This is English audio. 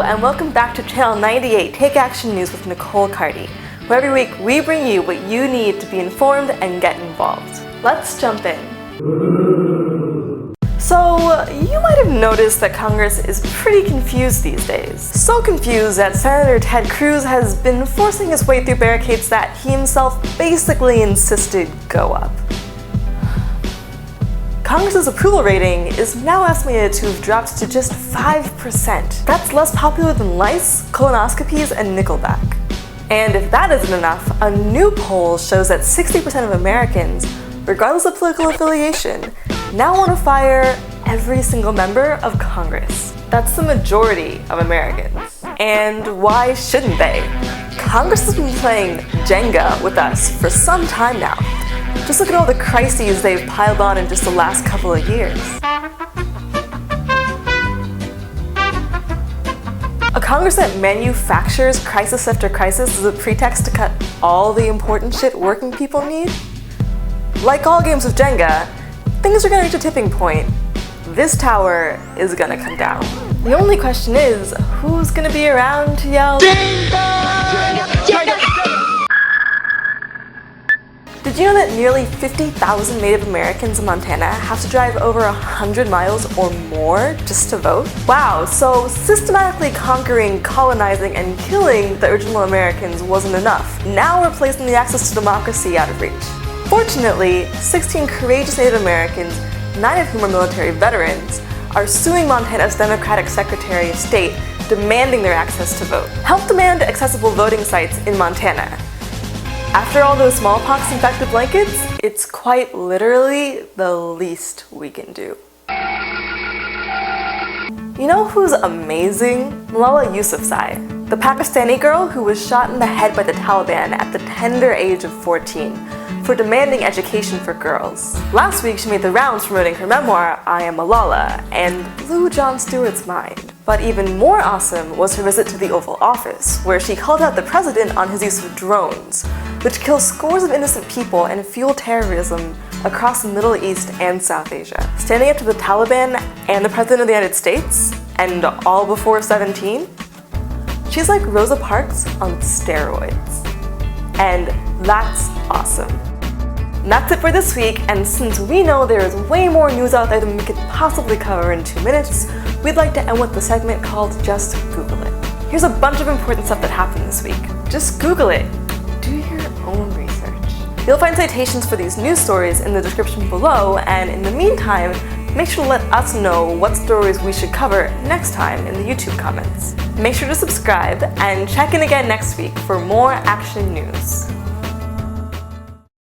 and welcome back to Channel 98 Take Action News with Nicole, where every week we bring you what you need to be informed and get involved. Let's jump in. So, you might have noticed that Congress is pretty confused these days. So confused that Senator Ted Cruz has been forcing his way through barricades that he himself basically insisted go up. Congress's approval rating is now estimated to have dropped to just 5%. That's less popular than lice, colonoscopies, and Nickelback. And if that isn't enough, a new poll shows that 60% of Americans, regardless of political affiliation, now want to fire every single member of Congress. That's the majority of Americans. And why shouldn't they? Congress has been playing Jenga with us for some time now. Just look at all the crises they've piled on in just the last couple of years. A Congress that manufactures crisis after crisis is a pretext to cut all the important shit working people need? Like all games of Jenga, things are gonna reach a tipping point. This tower is gonna come down. The only question is, who's gonna be around to yell, Jenga! Jenga! Did you know that nearly 50,000 Native Americans in Montana have to drive over 100 miles or more just to vote? Wow, so systematically conquering, colonizing, and killing the original Americans wasn't enough. Now we're placing the access to democracy out of reach. Fortunately, 16 courageous Native Americans, 9 of whom are military veterans, are suing Montana's Democratic Secretary of State, demanding their access to vote. Help demand accessible voting sites in Montana. After all those smallpox-infected blankets, it's quite literally the least we can do. You know who's amazing? Malala Yousafza, the Pakistani girl who was shot in the head by the Taliban at the tender age of 14 for demanding education for girls. Last week she made the rounds promoting her memoir, I Am Malala, and blew Jon Stewart's mind. But even more awesome was her visit to the Oval Office, where she called out the president on his use of drones, which kill scores of innocent people and fuel terrorism across the Middle East and South Asia. Standing up to the Taliban and the President of the United States, and all before 17? She's like Rosa Parks on steroids. And that's awesome. And that's it for this week, and since we know there is way more news out there than we could possibly cover in 2 minutes, we'd like to end with the segment called Just Google It. Here's a bunch of important stuff that happened this week. Just Google it. Do your own research. You'll find citations for these news stories in the description below, and in the meantime, make sure to let us know what stories we should cover next time in the YouTube comments. Make sure to subscribe and check in again next week for more action news.